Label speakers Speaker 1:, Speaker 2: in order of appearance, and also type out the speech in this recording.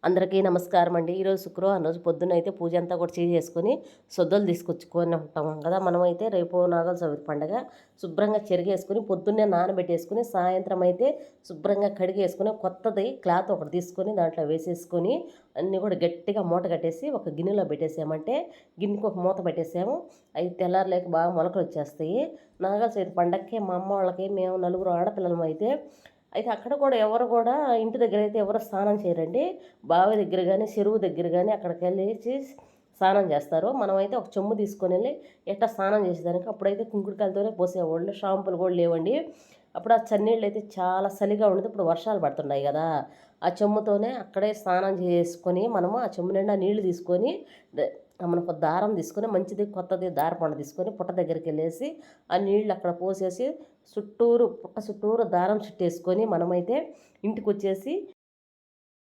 Speaker 1: అందరికీ నమస్కారం అండి. ఈరోజు శుక్రవారం రోజు పొద్దున్నైతే పూజ అంతా కూడా చేసేసుకొని సొద్దలు తీసుకొచ్చుకొని ఉంటాం కదా. మనమైతే రేపు నాగల చవితి పండగ శుభ్రంగా చెరిగేసుకొని పొద్దున్నే నానబెట్టేసుకొని సాయంత్రం అయితే శుభ్రంగా కడిగేసుకొని కొత్తది క్లాత్ ఒకటి తీసుకొని దాంట్లో వేసేసుకొని అన్నీ కూడా గట్టిగా మూట కట్టేసి ఒక గిన్నెలో పెట్టేసామంటే గిన్నెకి ఒక మూత పెట్టేసాము. అవి తెల్లారలేక బాగా మొలకలు వచ్చేస్తాయి. నాగల చవితి పండగకి మా అమ్మ వాళ్ళకి మేము నలుగురు ఆడపిల్లలం అయితే అక్కడ కూడా ఎవరు కూడా ఇంటి దగ్గర అయితే ఎవరు స్నానం చేయరండి. బావి దగ్గర కానీ చెరువు దగ్గర కానీ అక్కడికి వెళ్ళేసి స్నానం చేస్తారు. మనమైతే ఒక చెమ్ము తీసుకొని వెళ్ళి ఎట్టా స్నానం చేసేదానికి అప్పుడైతే కుంకుడుకాయలతోనే పోసేవాళ్ళు, షాంపులు కూడా లేవండి. అప్పుడు ఆ చన్నీళ్ళు అయితే చాలా చలిగా ఉండేది. ఇప్పుడు వర్షాలు పడుతున్నాయి కదా, ఆ చెమ్ముతోనే అక్కడే స్నానం చేసుకొని మనము ఆ చెమ్ము నిండా నీళ్లు తీసుకొని మనకు దారం తీసుకొని మంచిది కొత్తది దారపండు తీసుకొని పుట్ట దగ్గరికి వెళ్ళేసి ఆ నీళ్ళు అక్కడ పోసేసి పుట్ట చుట్టూరు దారం చుట్టేసుకొని మనమైతే ఇంటికి వచ్చేసి